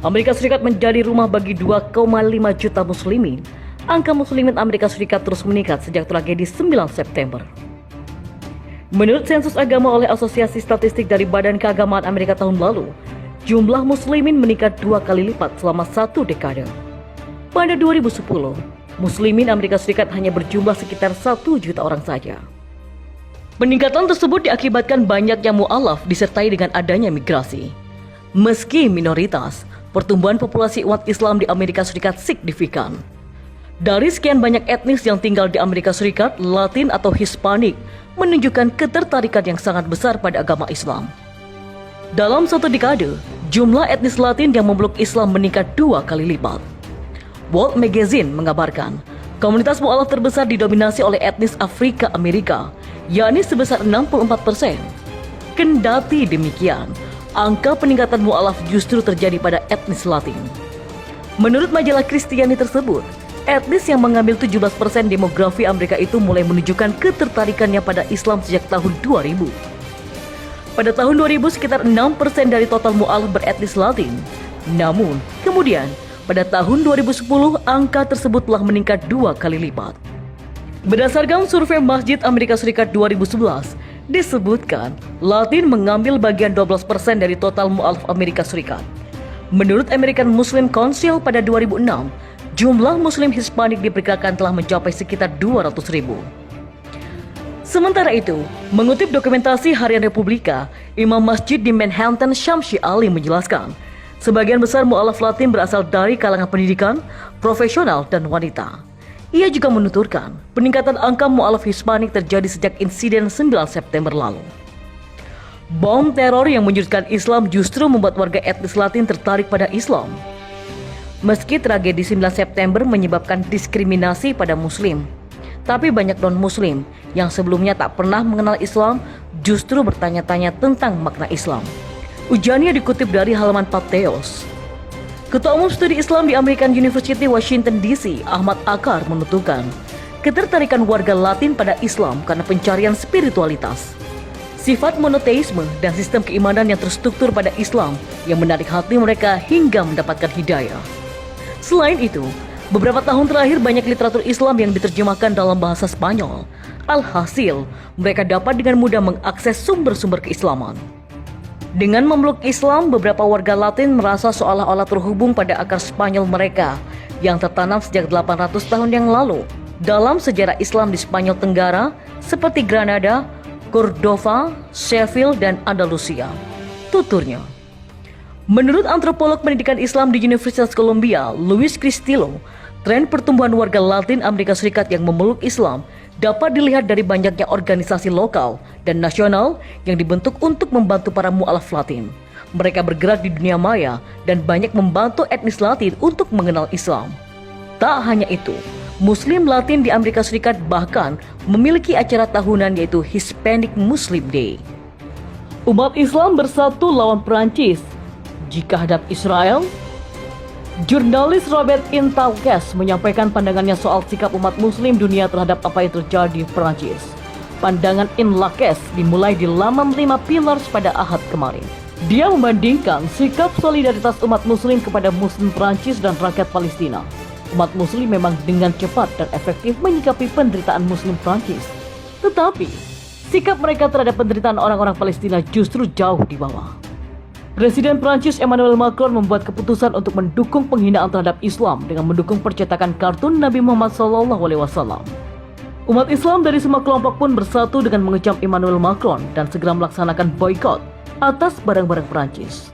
Amerika Serikat menjadi rumah bagi 2,5 juta muslimin. Angka muslimin Amerika Serikat terus meningkat sejak tragedi 9 September. Menurut sensus agama oleh Asosiasi Statistik dari Badan Keagamaan Amerika tahun lalu, jumlah muslimin meningkat 2 kali lipat selama 1 dekade. Pada 2010, muslimin Amerika Serikat hanya berjumlah sekitar 1 juta orang saja. Peningkatan tersebut diakibatkan banyaknya mu'alaf disertai dengan adanya migrasi. Meski minoritas, pertumbuhan populasi umat Islam di Amerika Serikat signifikan. Dari sekian banyak etnis yang tinggal di Amerika Serikat, Latin atau Hispanik menunjukkan ketertarikan yang sangat besar pada agama Islam. Dalam 1 dekade, jumlah etnis Latin yang memeluk Islam meningkat 2 kali lipat. World Magazine mengabarkan, komunitas mu'alaf terbesar didominasi oleh etnis Afrika Amerika, yakni sebesar 64%. Kendati demikian, angka peningkatan mu'alaf justru terjadi pada etnis Latin. Menurut majalah Kristiani tersebut, etnis yang mengambil 17% demografi Amerika itu mulai menunjukkan ketertarikannya pada Islam sejak tahun 2000. Pada tahun 2000 sekitar 6% dari total mu'alaf beretnis Latin. Namun, kemudian pada tahun 2010 angka tersebut telah meningkat 2 kali lipat. Berdasarkan survei Masjid Amerika Serikat 2011, disebutkan Latin mengambil bagian 12% dari total mu'alaf Amerika Serikat. Menurut American Muslim Council pada 2006, jumlah Muslim Hispanik diperkirakan telah mencapai sekitar 200.000. Sementara itu, mengutip dokumentasi Harian Republika, Imam Masjid di Manhattan Syamsi Ali menjelaskan, sebagian besar mu'alaf Latin berasal dari kalangan pendidikan, profesional, dan wanita. Ia juga menuturkan, peningkatan angka mu'alaf Hispanik terjadi sejak insiden 9 September lalu. Bom teror yang menyudutkan Islam justru membuat warga etnis Latin tertarik pada Islam. Meski tragedi 9 September menyebabkan diskriminasi pada Muslim, tapi banyak non-Muslim yang sebelumnya tak pernah mengenal Islam justru bertanya-tanya tentang makna Islam. Ujarnya dikutip dari halaman Patheos. Ketua Umum Studi Islam di American University Washington DC, Ahmad Akar menuturkan, ketertarikan warga Latin pada Islam karena pencarian spiritualitas, sifat monoteisme dan sistem keimanan yang terstruktur pada Islam yang menarik hati mereka hingga mendapatkan hidayah. Selain itu, beberapa tahun terakhir banyak literatur Islam yang diterjemahkan dalam bahasa Spanyol. Alhasil, mereka dapat dengan mudah mengakses sumber-sumber keislaman. Dengan memeluk Islam, beberapa warga Latin merasa seolah-olah terhubung pada akar Spanyol mereka yang tertanam sejak 800 tahun yang lalu dalam sejarah Islam di Spanyol Tenggara seperti Granada, Cordova, Sheffield, dan Andalusia. Tuturnya. Menurut antropolog pendidikan Islam di Universitas Columbia, Luis Cristillo, tren pertumbuhan warga Latin Amerika Serikat yang memeluk Islam dapat dilihat dari banyaknya organisasi lokal dan nasional yang dibentuk untuk membantu para mu'alaf Latin. Mereka bergerak di dunia maya dan banyak membantu etnis Latin untuk mengenal Islam. Tak hanya itu, Muslim Latin di Amerika Serikat bahkan memiliki acara tahunan yaitu Hispanic Muslim Day. Umat Islam bersatu lawan Perancis. Jika hadap Israel, jurnalis Robert Intalkes menyampaikan pandangannya soal sikap umat muslim dunia terhadap apa yang terjadi di Perancis. Pandangan Intalkes dimulai di laman 5 Pillars pada Ahad kemarin. Dia membandingkan sikap solidaritas umat muslim kepada muslim Perancis dan rakyat Palestina. Umat muslim memang dengan cepat dan efektif menyikapi penderitaan muslim Perancis. Tetapi, sikap mereka terhadap penderitaan orang-orang Palestina justru jauh di bawah. Presiden Prancis Emmanuel Macron membuat keputusan untuk mendukung penghinaan terhadap Islam dengan mendukung percetakan kartun Nabi Muhammad SAW. Umat Islam dari semua kelompok pun bersatu dengan mengecam Emmanuel Macron dan segera melaksanakan boikot atas barang-barang Prancis.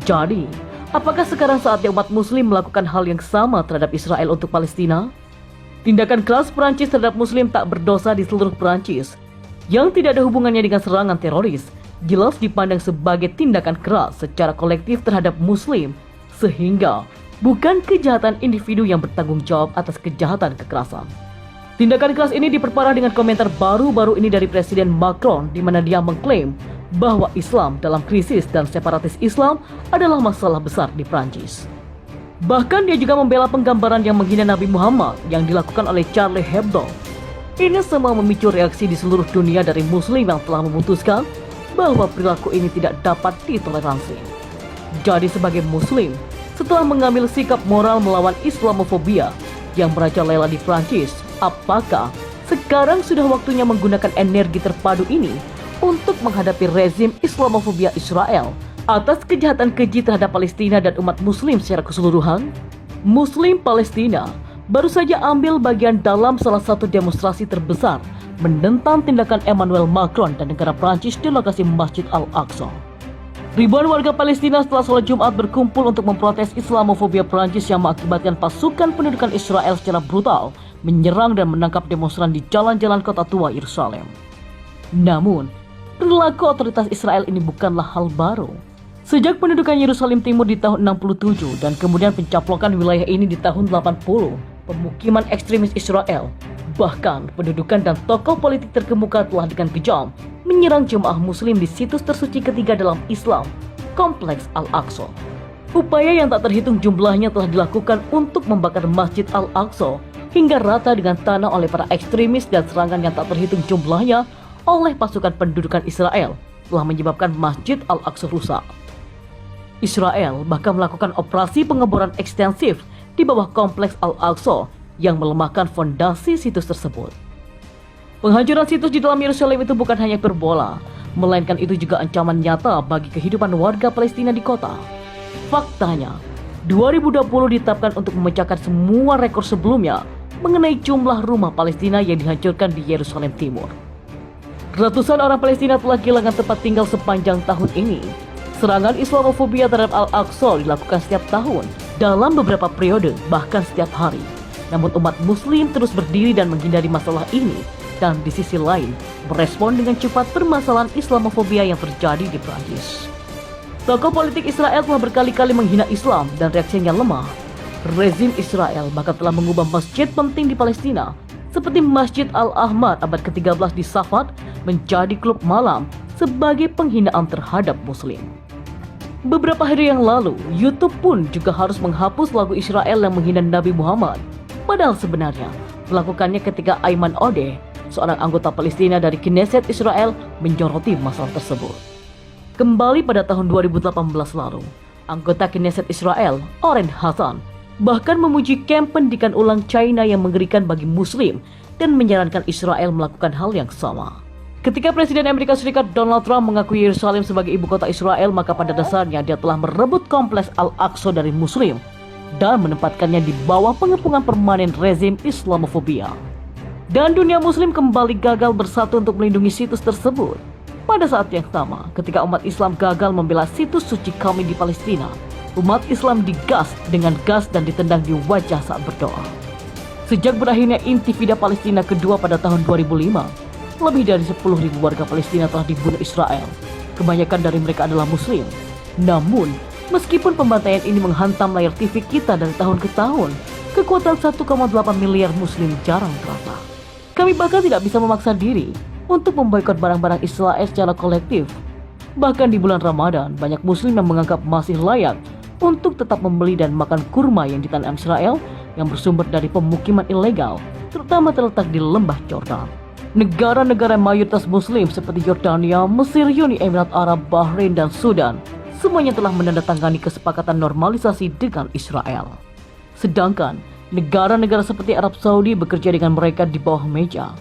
Jadi, apakah sekarang saatnya umat Muslim melakukan hal yang sama terhadap Israel untuk Palestina? Tindakan keras Prancis terhadap Muslim tak berdosa di seluruh Prancis, yang tidak ada hubungannya dengan serangan teroris, jelas dipandang sebagai tindakan keras secara kolektif terhadap Muslim, sehingga bukan kejahatan individu yang bertanggung jawab atas kejahatan kekerasan. Tindakan keras ini diperparah dengan komentar baru-baru ini dari Presiden Macron, di mana dia mengklaim bahwa Islam dalam krisis dan separatis Islam adalah masalah besar di Prancis. Bahkan dia juga membela penggambaran yang menghina Nabi Muhammad yang dilakukan oleh Charlie Hebdo. Ini semua memicu reaksi di seluruh dunia dari Muslim yang telah memutuskan bahwa perilaku ini tidak dapat ditoleransi. Jadi sebagai Muslim, setelah mengambil sikap moral melawan Islamofobia yang merajalela di Prancis. Apakah sekarang sudah waktunya menggunakan energi terpadu ini untuk menghadapi rezim Islamofobia Israel atas kejahatan keji terhadap Palestina dan umat Muslim secara keseluruhan? Muslim Palestina baru saja ambil bagian dalam salah satu demonstrasi terbesar menentang tindakan Emmanuel Macron dan negara Prancis di lokasi Masjid Al-Aqsa. Ribuan warga Palestina setelah sholat Jumat berkumpul untuk memprotes Islamofobia Prancis yang mengakibatkan pasukan pendudukan Israel secara brutal menyerang dan menangkap demonstran di jalan-jalan kota tua Yerusalem. Namun, perilaku otoritas Israel ini bukanlah hal baru. Sejak pendudukan Yerusalem Timur di tahun 67 dan kemudian pencaplokan wilayah ini di tahun 80, pemukiman ekstremis Israel, bahkan pendudukan dan tokoh politik terkemuka telah dengan kejam menyerang jemaah muslim di situs tersuci ketiga dalam Islam, Kompleks Al-Aqsa. Upaya yang tak terhitung jumlahnya telah dilakukan untuk membakar Masjid Al-Aqsa hingga rata dengan tanah oleh para ekstremis, dan serangan yang tak terhitung jumlahnya oleh pasukan pendudukan Israel telah menyebabkan Masjid Al-Aqsa rusak. Israel bahkan melakukan operasi pengeboran ekstensif di bawah Kompleks Al-Aqsa yang melemahkan fondasi situs tersebut. Penghancuran situs di dalam Yerusalem itu bukan hanya perbola, melainkan itu juga ancaman nyata bagi kehidupan warga Palestina di kota. Faktanya, 2020 ditetapkan untuk memecahkan semua rekor sebelumnya mengenai jumlah rumah Palestina yang dihancurkan di Yerusalem Timur. Ratusan orang Palestina telah kehilangan tempat tinggal sepanjang tahun ini. Serangan Islamofobia terhadap Al-Aqsa dilakukan setiap tahun, dalam beberapa periode, bahkan setiap hari. Namun umat muslim terus berdiri dan menghindari masalah ini, dan di sisi lain merespon dengan cepat permasalahan Islamofobia yang terjadi di Prancis. Tokoh politik Israel telah berkali-kali menghina Islam dan reaksinya lemah. Rezim Israel bahkan telah mengubah masjid penting di Palestina, seperti Masjid Al-Ahmad abad ke-13 di Safad, menjadi klub malam sebagai penghinaan terhadap muslim. Beberapa hari yang lalu, YouTube pun juga harus menghapus lagu Israel yang menghina Nabi Muhammad. Padahal sebenarnya melakukannya ketika Ayman Odeh, seorang anggota Palestina dari Knesset Israel, menyoroti masalah tersebut. Kembali pada tahun 2018 lalu, anggota Knesset Israel, Oren Hassan, bahkan memuji kamp pendidikan ulang China yang mengerikan bagi Muslim dan menyarankan Israel melakukan hal yang sama. Ketika Presiden Amerika Serikat Donald Trump mengakui Yerusalem sebagai ibu kota Israel, maka pada dasarnya dia telah merebut Kompleks Al-Aqsa dari Muslim dan menempatkannya di bawah pengepungan permanen rezim Islamofobia. Dan dunia Muslim kembali gagal bersatu untuk melindungi situs tersebut. Pada saat yang sama, ketika umat Islam gagal membela situs suci kami di Palestina, umat Islam digas dengan gas dan ditendang di wajah saat berdoa. Sejak berakhirnya Intifada Palestina kedua pada tahun 2005, lebih dari 10.000 warga Palestina telah dibunuh Israel. Kebanyakan dari mereka adalah Muslim. Namun, meskipun pembantaian ini menghantam layar TV kita dari tahun ke tahun, kekuatan 1,8 miliar Muslim jarang terasa. Kami bahkan tidak bisa memaksa diri untuk memboikot barang-barang Israel secara kolektif. Bahkan di bulan Ramadan, banyak Muslim yang menganggap masih layak untuk tetap membeli dan makan kurma yang ditanam Israel yang bersumber dari pemukiman ilegal, terutama terletak di lembah Jordan. Negara-negara mayoritas Muslim seperti Yordania, Mesir, Uni Emirat Arab, Bahrain, dan Sudan semuanya telah menandatangani kesepakatan normalisasi dengan Israel. Sedangkan negara-negara seperti Arab Saudi bekerja dengan mereka di bawah meja.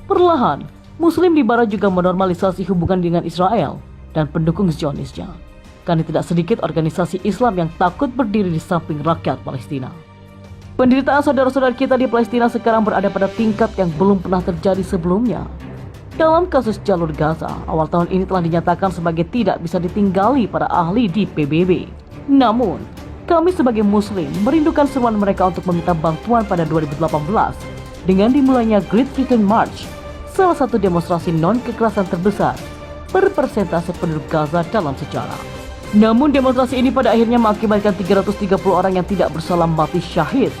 Perlahan, Muslim di Barat juga menormalisasi hubungan dengan Israel dan pendukung Zionisnya, karena tidak sedikit organisasi Islam yang takut berdiri di samping rakyat Palestina. Penderitaan saudara-saudara kita di Palestina sekarang berada pada tingkat yang belum pernah terjadi sebelumnya. Dalam kasus jalur Gaza, awal tahun ini telah dinyatakan sebagai tidak bisa ditinggali para ahli di PBB. Namun, kami sebagai Muslim merindukan seruan mereka untuk meminta bantuan pada 2018 dengan dimulainya Great Return March, salah satu demonstrasi non-kekerasan terbesar berpersentase penduduk Gaza dalam sejarah. Namun demonstrasi ini pada akhirnya mengakibatkan 330 orang yang tidak bersalah mati syahid.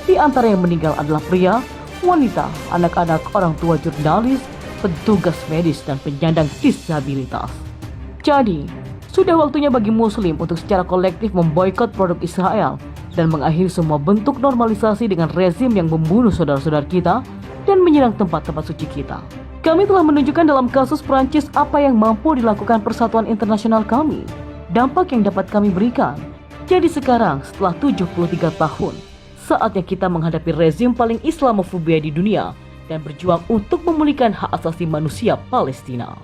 Di antara yang meninggal adalah pria, wanita, anak-anak, orang tua jurnalis, petugas medis, dan penyandang disabilitas. Jadi, sudah waktunya bagi Muslim untuk secara kolektif memboikot produk Israel dan mengakhiri semua bentuk normalisasi dengan rezim yang membunuh saudara-saudara kita dan menyerang tempat-tempat suci kita. Kami telah menunjukkan dalam kasus Prancis apa yang mampu dilakukan persatuan internasional kami, dampak yang dapat kami berikan. Jadi sekarang setelah 73 tahun, saatnya kita menghadapi rezim paling Islamofobia di dunia dan berjuang untuk memulihkan hak asasi manusia Palestina.